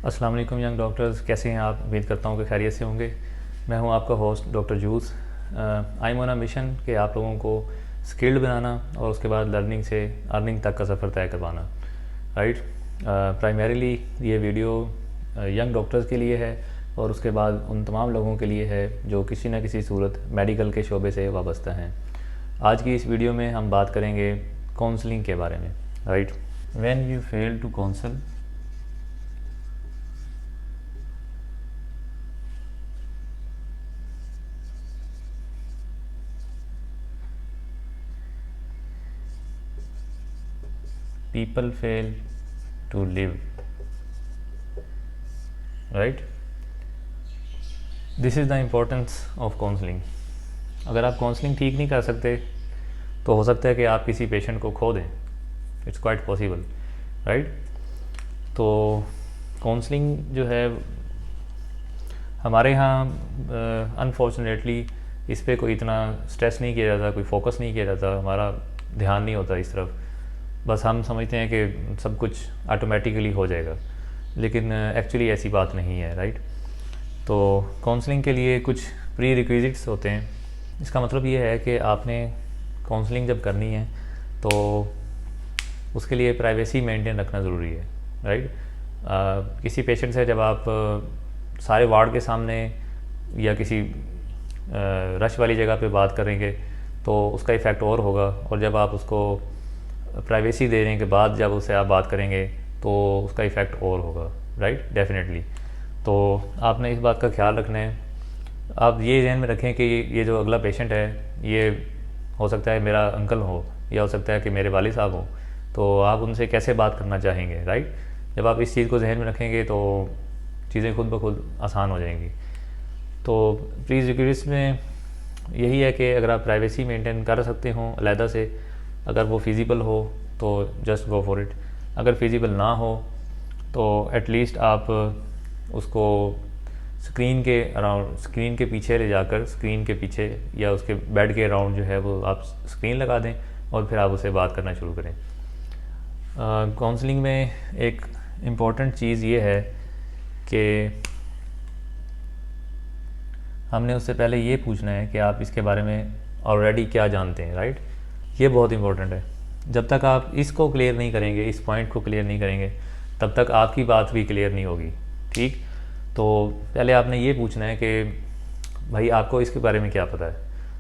अस्सलाम वालेकुम young doctors, कैसे हैं आप? उम्मीद करता हूँ कि खैरियत से होंगे। मैं हूँ आपका host doctor juice. I am on a mission कि आप लोगों को स्किल्ड बनाना और उसके बाद लर्निंग से अर्निंग तक का सफ़र तय करवाना। राइट। प्राइमरीली ये वीडियो यंग डॉक्टर्स के लिए है और उसके बाद उन तमाम लोगों के लिए है जो किसी न किसी सूरत मेडिकल के शोबे से वाबस्ता हैं। आज की इस वीडियो में हम बात करेंगे काउंसलिंग के बारे में। Right. When you fail to counsel, people fail to live. Right. This is the importance of counselling. अगर आप काउंसलिंग ठीक नहीं कर सकते तो हो सकता है कि आप किसी पेशेंट को खो दें। It's quite possible. राइट। तो काउंसलिंग जो है हमारे यहाँ अनफॉर्चुनेटली इस पर कोई इतना स्ट्रेस नहीं किया जाता, कोई फोकस नहीं किया जाता, हमारा ध्यान नहीं होता इस तरफ। बस हम समझते हैं कि सब कुछ ऑटोमेटिकली हो जाएगा, लेकिन एक्चुअली ऐसी बात नहीं है। राइट। तो काउंसलिंग के लिए कुछ प्री रिक्विजिट्स होते हैं। इसका मतलब ये है कि आपने काउंसलिंग जब करनी है तो उसके लिए प्राइवेसी मेंटेन रखना ज़रूरी है। राइट। किसी पेशेंट से जब आप सारे वार्ड के सामने या किसी रश वाली जगह पे बात करेंगे तो उसका इफ़ेक्ट और होगा, और जब आप उसको प्राइवेसी देने के बाद जब उससे आप बात करेंगे तो उसका इफ़ेक्ट और होगा। Right, definitely. तो आपने इस बात का ख्याल रखना है। आप ये ध्यान में रखें कि ये जो अगला पेशेंट है ये हो सकता है मेरा अंकल हो या हो सकता है कि मेरे वालिद साहब हो, तो आप उनसे कैसे बात करना चाहेंगे। राइट। जब आप इस चीज़ को जहन में रखेंगे तो चीज़ें खुद ब खुद आसान हो जाएंगी। तो प्री रिक्विजिट्स में यही है कि अगर आप प्राइवेसी मेंटेन कर सकते हो अलहदा से, अगर वो फिज़िबल हो तो जस्ट गो फॉर इट। अगर फिज़िबल ना हो तो एटलीस्ट आप उसको स्क्रीन के अराउंड, स्क्रीन के पीछे ले जाकर, स्क्रीन के पीछे या उसके बेड के अराउंड जो है वो आप स्क्रीन लगा दें और फिर आप उससे बात करना शुरू करें। काउंसलिंग में एक इम्पॉर्टेंट चीज़ ये है कि हमने उससे पहले ये पूछना है कि आप इसके बारे में ऑलरेडी क्या जानते हैं। राइट। ये बहुत इम्पोर्टेंट है। जब तक आप इसको क्लियर नहीं करेंगे, इस पॉइंट को क्लियर नहीं करेंगे, तब तक आपकी बात भी क्लियर नहीं होगी। ठीक। तो पहले आपने ये पूछना है कि भाई आपको इसके बारे में क्या पता है।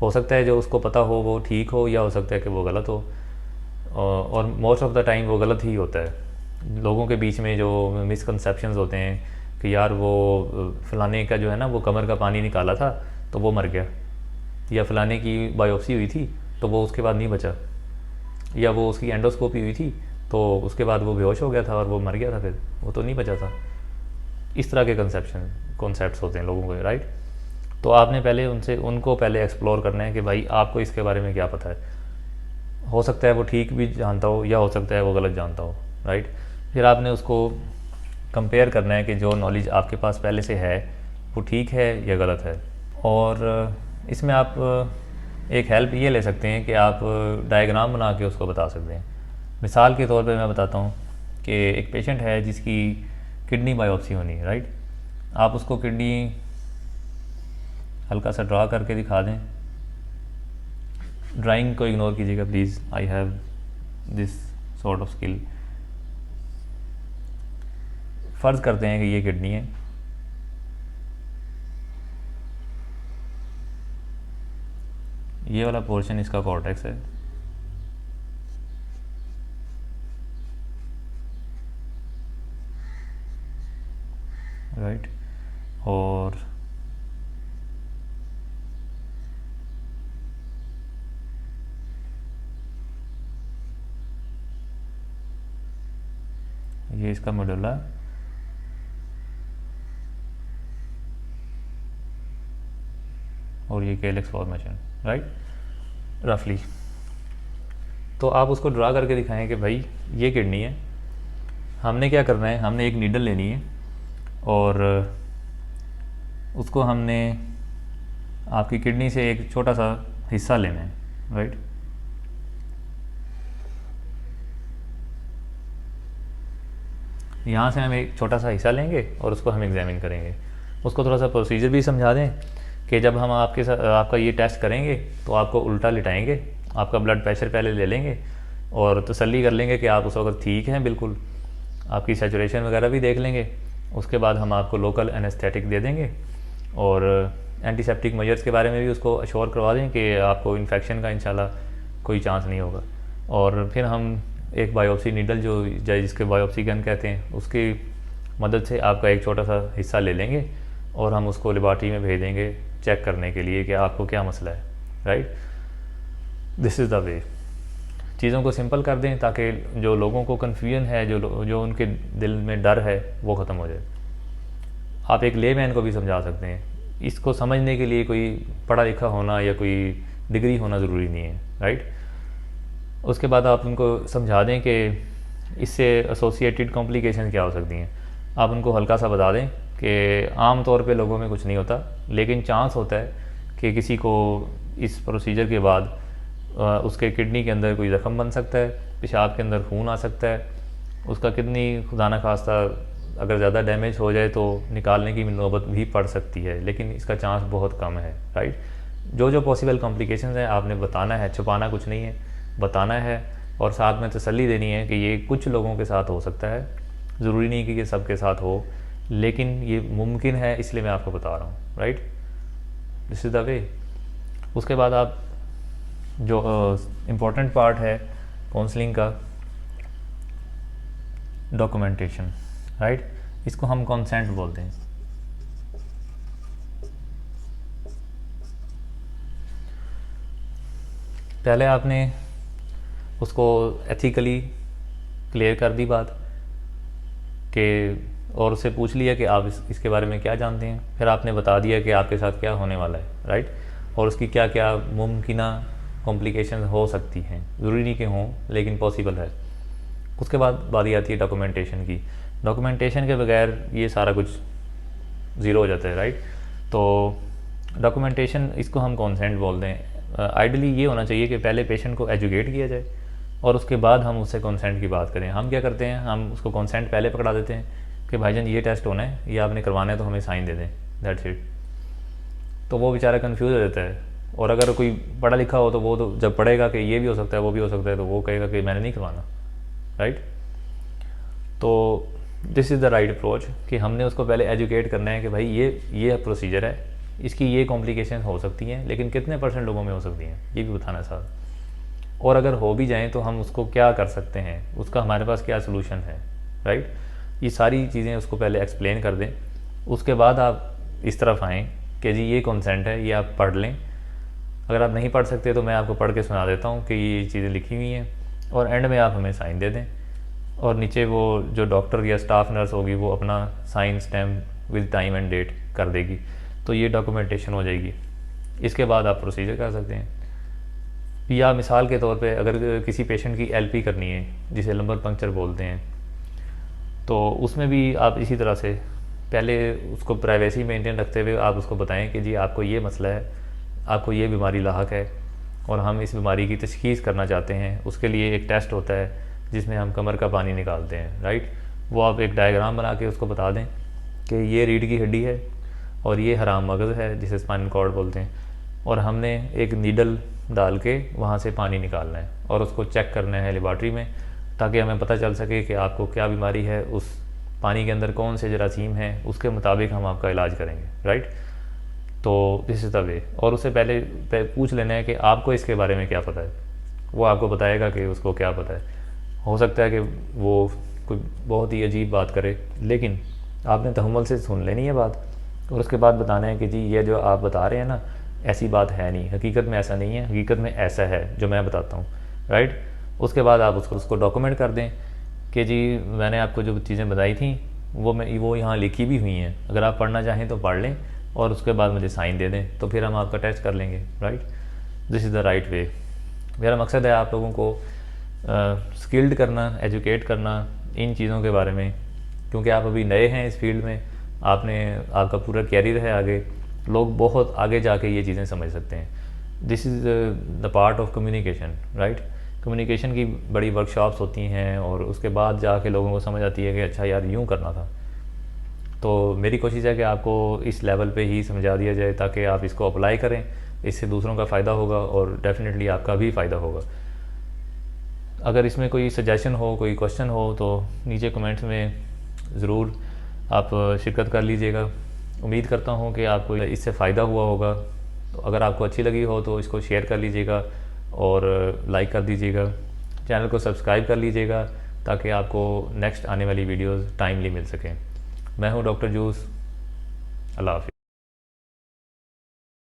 हो सकता है जो उसको पता हो वो ठीक हो, या हो सकता है कि वो गलत हो, और मोस्ट ऑफ द टाइम वो गलत ही होता है। लोगों के बीच में जो मिसकंसेप्शंस होते हैं कि यार वो फ़लाने का जो है ना वो कमर का पानी निकाला था तो वो मर गया, या फ़लाने की बायोप्सी हुई थी तो वो उसके बाद नहीं बचा, या वो उसकी एंडोस्कोपी हुई थी तो उसके बाद वो बेहोश हो गया था और वो मर गया था, फिर वो तो नहीं बचा था। इस तरह के कॉन्सेप्ट्स होते हैं लोगों के। राइट। तो आपने पहले उनको पहले एक्सप्लोर करना है कि भाई आपको इसके बारे में क्या पता है। हो सकता है वो ठीक भी जानता हो या हो सकता है वो गलत जानता हो। राइट। फिर आपने उसको कंपेयर करना है कि जो नॉलेज आपके पास पहले से है वो ठीक है या गलत है। और इसमें आप एक हेल्प ये ले सकते हैं कि आप डायग्राम बना के उसको बता सकते हैं। मिसाल के तौर पे मैं बताता हूँ कि एक पेशेंट है जिसकी किडनी बायोप्सी होनी है। राइट। आप उसको किडनी हल्का सा ड्रा करके दिखा दें। ड्राइंग को इग्नोर कीजिएगा please, I have this sort of skill. फ़र्ज़ करते हैं कि ये किडनी है, ये वाला पोर्शन इसका कॉर्टेक्स है, राइट। और ये इसका मेडुला, और ये केलेक्स फॉर्मेशन। राइट, रफली। तो आप उसको ड्रा करके दिखाएं कि भाई ये किडनी है। हमने क्या करना है, हमने एक नीडल लेनी है और उसको हमने आपकी किडनी से एक छोटा सा हिस्सा लेना है। राइट। यहाँ से हम एक छोटा सा हिस्सा लेंगे और उसको हम एग्जामिन करेंगे। उसको थोड़ा सा प्रोसीजर भी समझा दें कि जब हम आपके साथ आपका ये टेस्ट करेंगे तो आपको उल्टा लिटाएंगे, आपका ब्लड प्रेशर पहले ले लेंगे और तसल्ली कर लेंगे कि आप उस वक्त ठीक हैं बिल्कुल, आपकी सैचुरेशन वगैरह भी देख लेंगे। उसके बाद हम आपको लोकल एनेस्थेटिक दे देंगे और एंटीसेप्टिक मेजर्स के बारे में भी उसको अश्योर करवा दें कि आपको इन्फेक्शन का इंशाल्लाह कोई चांस नहीं होगा। और फिर हम एक बायोप्सी नीडल जो जिसके बायोप्सी गन कहते हैं उसकी मदद से आपका एक छोटा सा हिस्सा ले लेंगे और हम उसको लेबॉर्ट्री में भेज देंगे चेक करने के लिए कि आपको क्या मसला है, right. This is the way. चीज़ों को सिंपल कर दें ताकि जो लोगों को कन्फ्यूजन है, जो उनके दिल में डर है वो ख़त्म हो जाए। आप एक लेमैन को भी समझा सकते हैं। इसको समझने के लिए कोई पढ़ा लिखा होना या कोई डिग्री होना ज़रूरी नहीं है, राइट। उसके बाद आप उनको समझा दें कि इससे एसोसिएटेड कॉम्प्लिकेशन क्या हो सकती हैं। आप उनको हल्का सा बता दें कि आम तौर पे लोगों में कुछ नहीं होता, लेकिन चांस होता है कि किसी को इस प्रोसीजर के बाद उसके किडनी के अंदर कोई ज़ख़म बन सकता है, पेशाब के अंदर खून आ सकता है, उसका किडनी खुदा न खास्ता अगर ज़्यादा डैमेज हो जाए तो निकालने की नौबत भी पड़ सकती है, लेकिन इसका चांस बहुत कम है, राइट। जो पॉसिबल कॉम्प्लिकेशंस हैं आपने बताना है, छुपाना कुछ नहीं है, बताना है और साथ में तसल्ली देनी है कि ये कुछ लोगों के साथ हो सकता है, ज़रूरी नहीं कि ये सबके साथ हो, लेकिन ये मुमकिन है, इसलिए मैं आपको बता रहा हूँ, right. This is the way. उसके बाद आप जो इम्पोर्टेंट पार्ट है काउंसलिंग का, डॉक्यूमेंटेशन, राइट। इसको हम कंसेंट बोलते हैं। पहले आपने उसको एथिकली क्लियर कर दी बात कि और उससे पूछ लिया कि आप इसके बारे में क्या जानते हैं, फिर आपने बता दिया कि आपके साथ क्या होने वाला है, राइट, और उसकी क्या क्या मुमकिना कॉम्प्लिकेशन हो सकती हैं, ज़रूरी नहीं कि हों लेकिन पॉसिबल है। उसके बाद बारी आती है डॉक्यूमेंटेशन की। डॉक्यूमेंटेशन के बगैर ये सारा कुछ ज़ीरो हो जाता है, राइट। तो डॉक्यूमेंटेशन इसको हम कंसेंट बोलते हैं। आइडली ये होना चाहिए कि पहले पेशेंट को एजुकेट किया जाए और उसके बाद हम उससे कंसेंट की बात करें। हम क्या करते हैं, हम उसको कंसेंट पहले पकड़ा देते हैं कि भाईजान ये टेस्ट होना है, ये आपने करवाना है तो हमें साइन दे दें, दैट्स इट। तो वो बेचारा कंफ्यूज हो जाता है, और अगर कोई पढ़ा लिखा हो तो वो तो जब पढ़ेगा कि ये भी हो सकता है वो भी हो सकता है तो वो कहेगा कि मैंने नहीं करवाना, राइट। तो this is the right approach कि हमने उसको पहले एजुकेट करना है कि भाई ये प्रोसीजर है, इसकी ये कॉम्प्लिकेशन हो सकती हैं, लेकिन कितने % लोगों में हो सकती हैं ये भी बताना साथ, और अगर हो भी जाएँ तो हम उसको क्या कर सकते हैं, उसका हमारे पास क्या सोल्यूशन है, राइट। ये सारी चीज़ें उसको पहले एक्सप्लेन कर दें। उसके बाद आप इस तरफ आएँ कि जी ये कंसेंट है, ये आप पढ़ लें। अगर आप नहीं पढ़ सकते तो मैं आपको पढ़ के सुना देता हूँ कि ये चीज़ें लिखी हुई हैं, और एंड में आप हमें साइन दे दें, और नीचे वो जो डॉक्टर या स्टाफ नर्स होगी वो अपना sign stamp with time and date कर देगी, तो ये डॉक्यूमेंटेशन हो जाएगी। इसके बाद आप प्रोसीजर कर सकते हैं। या मिसाल के तौर पे अगर किसी पेशेंट की एलपी करनी है, जिसे लंबर पंक्चर बोलते हैं, तो उसमें भी आप इसी तरह से पहले उसको प्राइवेसी मेंटेन रखते हुए आप उसको बताएं कि जी आपको ये मसला है, आपको ये बीमारी लाहक है और हम इस बीमारी की तशख़ीस करना चाहते हैं। उसके लिए एक टेस्ट होता है जिसमें हम कमर का पानी निकालते हैं, राइट। वो आप एक डायग्राम बना के उसको बता दें कि ये रीढ़ की हड्डी है और ये हराम मगज़ है जिसे स्पाइनल कॉर्ड बोलते हैं, और हमने एक नीडल डाल के वहाँ से पानी निकालना है और उसको चेक करना है लेबॉर्ट्री में, ताकि हमें पता चल सके कि आपको क्या बीमारी है, उस पानी के अंदर कौन से जरासीम हैं, उसके मुताबिक हम आपका इलाज करेंगे, राइट। तो दिस इज़ द वे। और उससे पहले पूछ लेना है कि आपको इसके बारे में क्या पता है, वो आपको बताएगा कि उसको क्या पता है। हो सकता है कि वो कोई बहुत ही अजीब बात करे, लेकिन आपने तहम्मुल से सुन लेनी है बात, और उसके बाद बताना है कि जी ये जो आप बता रहे हैं ना, ऐसी बात है नहीं, हकीकत में ऐसा नहीं है, हकीकत में ऐसा है जो मैं बताता हूँ, राइट। उसके बाद आप उसको डॉक्यूमेंट कर दें कि जी मैंने आपको जो चीज़ें बताई थी वो यहाँ लिखी भी हुई हैं, अगर आप पढ़ना चाहें तो पढ़ लें और उसके बाद मुझे साइन दे दें, तो फिर हम आपका टेस्ट कर लेंगे, right. This is the right way. मेरा मकसद है आप लोगों को स्किल्ड करना, एजुकेट करना इन चीज़ों के बारे में, क्योंकि आप अभी नए हैं इस फील्ड में, आपका पूरा कैरियर है आगे, लोग बहुत आगे जाके ये चीज़ें समझ सकते हैं। This is the part of communication, right. Communication की बड़ी वर्कशॉप्स होती हैं और उसके बाद जाके लोगों को समझ आती है कि अच्छा यार यूँ करना था। तो मेरी कोशिश है कि आपको इस लेवल पे ही समझा दिया जाए ताकि आप इसको अप्लाई करें, इससे दूसरों का फ़ायदा होगा और डेफ़िनेटली आपका भी फ़ायदा होगा। अगर इसमें कोई सजेशन हो, कोई क्वेश्चन हो तो नीचे कमेंट्स में ज़रूर आप शिरकत कर लीजिएगा। उम्मीद करता हूँ कि आपको इससे फ़ायदा हुआ होगा। तो अगर आपको अच्छी लगी हो तो इसको शेयर कर लीजिएगा और लाइक कर दीजिएगा। चैनल को सब्सक्राइब कर लीजिएगा ताकि आपको नेक्स्ट आने वाली वीडियोस टाइमली मिल सकें। मैं हूँ डॉक्टर जूस। अल्लाह हाफ़िज़।